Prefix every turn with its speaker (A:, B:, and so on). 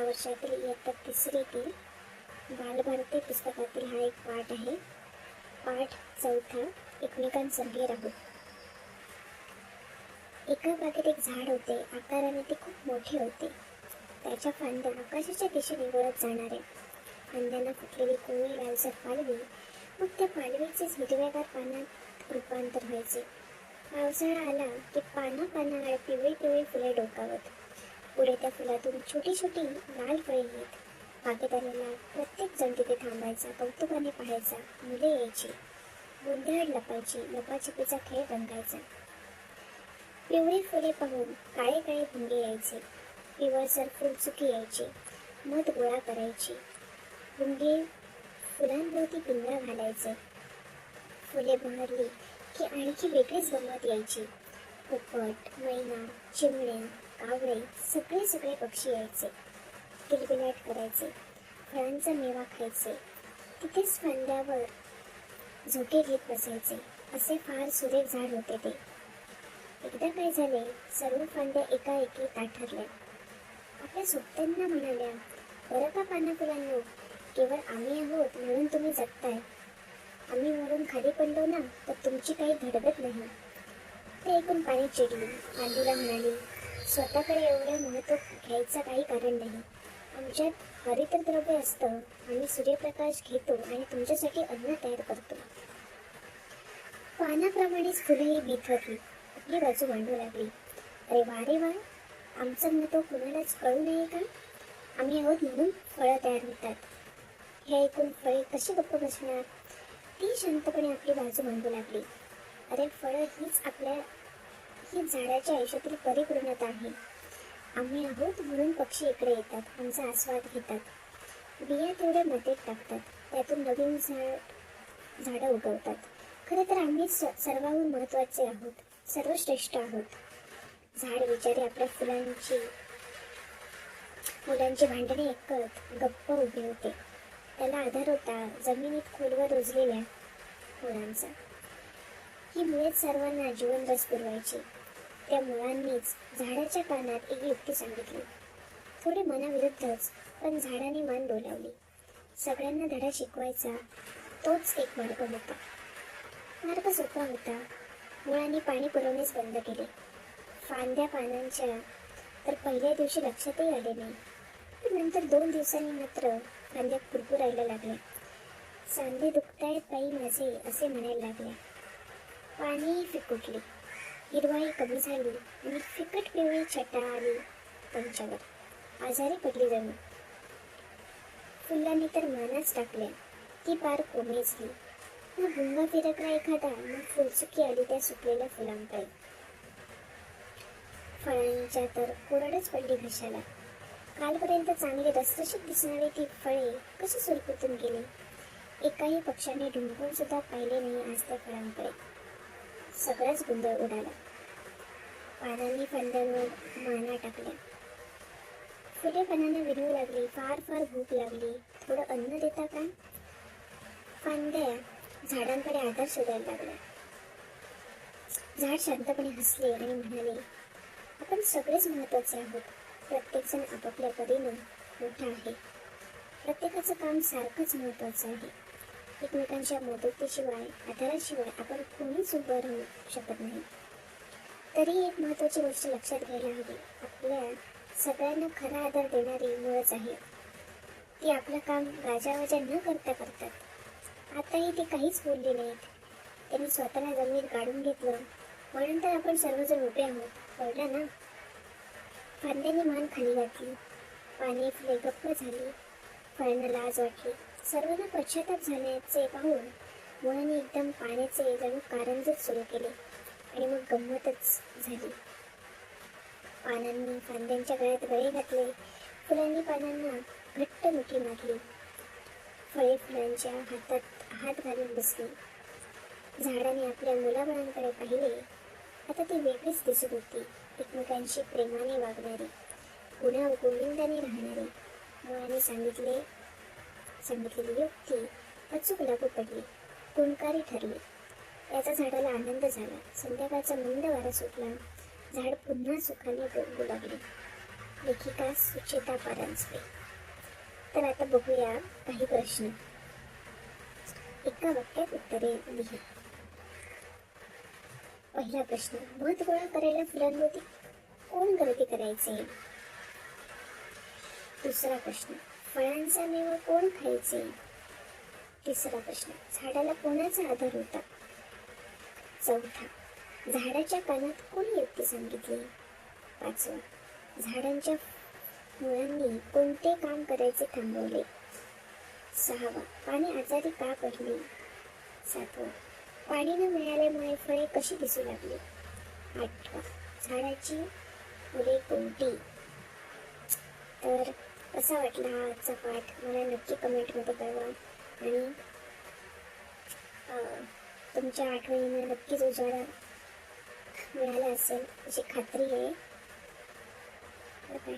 A: वर्षातील इयत्ता तिसरीतील बालभारती पुस्तकातील हा एक पाठ आहे. पाठ 4, एकमेकांसमोर राहू. एका बागेत एक झाड होते. आकाराने ते खूप मोठे होते. त्याच्या फांद्या आकाशाच्या दिशेने वळत जाणाऱ्या. फांद्यांना फुटलेली कोवळी लालसर पालवी, मग त्या पालवीचेच हिरव्यागार पानात रूपांतर व्हायचे. पावसाळा आला की पानावर पिवळी पिवळी फुले डोकावत. पुढे त्या फुलातून छोटी छोटी लाल फळे येत. बागेत आलेला प्रत्येक जण तिथे थांबायचा, कौतुकाने पाहायचा. मुले यायची, गोंधळात लपायची, लपाछपीचा खेळ रंगायचा. पिवळी फुले पाहून काळे काळे भुंगे यायचे. पिवळसर फुलचुकी यायची, मध गोळा करायची. भुंगे फुलांभोवती पिंजरा घालायचे. फुले बहरली की आणखी वेगळीच गंमत यायची. पोपट, मैना, चिमण्या, कावळे सगळे पक्षी यायचे. किलबिलाट करायचे, फळांचा मेवा खायचे. तिथेच फांद्यावर झोके घेत बसायचे. असे फार सुरेख झाड होते ते. एकदा काय झाले, सर्व फांद्या एकाएकी ताठरल्या. आपल्या सोबत्यांना म्हणाल्या, बरं का पानाफुलांनो, केवळ आम्ही आहोत म्हणून तुम्ही जगताय. आम्ही वरून खाली पडलो ना तर तुमची काही धडगत नाही. ते ऐकून पाणी चिडली. फांदीला म्हणाली, स्वतःकडे एवढं महत्त्व घ्यायचं काही कारण नाही. आमच्यात हरितद्रव्य असतं. आम्ही सूर्यप्रकाश घेतो आणि तुमच्यासाठी अन्न तयार करतो. पानाप्रमाणेच फुलंही भीत होती. आपली बाजू मांडू लागली. अरे वा रे वा, आमचं महत्त्व कुणालाच कळू नये का? आम्ही आहोत म्हणून फळं तयार होतात. हे ऐकून फळे कशी गप्प बसणार? ती शांतपणे आपली बाजू मांडू लागली. अरे फळं हीच झाडाच्या आयुष्यातील परिपूर्णता आहे. आम्ही आहोत म्हणून पक्षी इकडे येतात, आमचा आस्वाद घेतात. बिया तेवढ्या मातीत टाकतात, त्यातून नवीन झाडं उगवतात. खरं तर आम्हीच सर्वाहून महत्त्वाचे आहोत, सर्वश्रेष्ठ आहोत. झाड बिचारे आपल्या मुलांची भांडणे ऐकत गप्प उभे होते. त्याला आधार होता जमिनीत खोलवर रुजलेल्या मुळांचा. ही मुळेच सर्वांना जीवनरस पुरवायची. त्या मुळांनीच झाडाच्या कानात एक युक्ती सांगितली. थोडे मनाविरुद्धच, पण झाडाने मान डोलावली. सगळ्यांना धडा शिकवायचा तोच एक मार्ग होता. मार्ग सोपा होता. मुळांनी पाणी पुरवणेच बंद केले. फांद्या पानांच्या तर पहिल्या दिवशी लक्षातही आले नाही, पण नंतर 2 दिवसांनी मात्र फांद्या कुरकुरायला लागल्या. सांधे दुखतायत बाई माझे असे म्हणायला लागल्या. पानेही फिकुटली, हिरवाई कमी झाली आणि फिकट पिवळी छटा आली त्यांच्यावर. आजारी पडली जणू. फुलांनी तर मानाच टाकल्या. ती पार कोमेजली. मग भुंगा फिरकला एखादा, मग फुलचुकी आली त्या सुकलेल्या फुलांकडे. फळांच्या तर कोरडच पडली घशाला. कालपर्यंत चांगली रसरशीत दिसणारी ती फळे कशी सुरकुतून गेली. एकाही पक्षाने ढुंकून सुद्धा पाहिले नाही आज त्या फळांकडे. सगळाच गोंधळ उडाला. पानांनी फांद्यांवर माना टाकल्या. फुले पानांना विनवू लागली. फार भूक लागली, थोडं अन्न देता का? फांद्या झाडांकडे आधार शोधायला लागल्या. झाड शांतपणे हसले आणि म्हणाले, आपण सगळेच महत्त्वाचे आहोत. प्रत्येकजण आपापल्या परीने मोठा आहे. प्रत्येकाचं काम सारखंच महत्त्वाचं आहे. एकमेकांच्या मदतीशिवाय, आधाराशिवाय आपण कोणीच उभं राहू शकत नाही. तरी एक महत्त्वाची गोष्ट लक्षात घ्यायला हवी. आपल्या सगळ्यांना खरा आधार देणारी मुळंच आहे. ती आपलं काम गाजावाजा न करता करतात. आताही ते काहीच बोलले नाहीत. त्यांनी स्वतःला जमिनीत गाडून घेतलं म्हणून तर आपण सर्वजण उभे आहोत. कळलं ना? फांद्यांनी मान खाली घातली. पाने फुले गप्प झाली. फळांना लाज वाटली. सर्वांना पश्चाताप झाल्याचे पाहून मुळांनी एकदम पाण्याचे जणू कारंजेच सुरू केले आणि मग गंमतच झाली. पानांनी फांद्यांच्या गळ्यात गळे घातले. फुलांनी पानांना घट्ट मिठी मारली. फळे फुलांच्या हातात हात घालून बसली. झाडाने आपल्या मुलाबाळांकडे पाहिले. आता ती वेगळीच दिसत होती. एकमेकांशी प्रेमाने वागणारी, गुण्या गोविंदाने राहणारी. मुळाने सांगितलेली युक्ती अचूक लागू पडली, गुणकारी ठरली. याचा झाडाला आनंद झाला. संध्याकाळचा मंद वारा सुटला. झाड पुन्हा सुखाने डोलू लागले. लेखिका सुचेता परांजपे. तर आता बघूया काही प्रश्न. एका वाक्यात उत्तरे लिहा. पहिला प्रश्न, मध गोळा करायला फुलांभोवती कोण गर्दी करायचे? दुसरा प्रश्न, फळांचा मेवा कोण खायचे? तिसरा प्रश्न, झाडाला कोणाचा आधार होता? चौथा, झाडाच्या पानात कोणी युक्ती सांगितली? पाचवा, झाडांच्या मुळांनी कोणते काम करायचे थांबवले? सहावा, पाने आजारी का पडली? सातवा, पाणी न मिळाल्यामुळे फळे कशी दिसू लागली? आठवा, झाडाची फुले कोणती? तर कसा वाटला हा आजचा पाठ मला नक्की कमेंटमध्ये कळवा आणि तुमच्या आठवणींना नक्कीच उजाळा मिळाला असेल अशी खात्री आहे. बाय.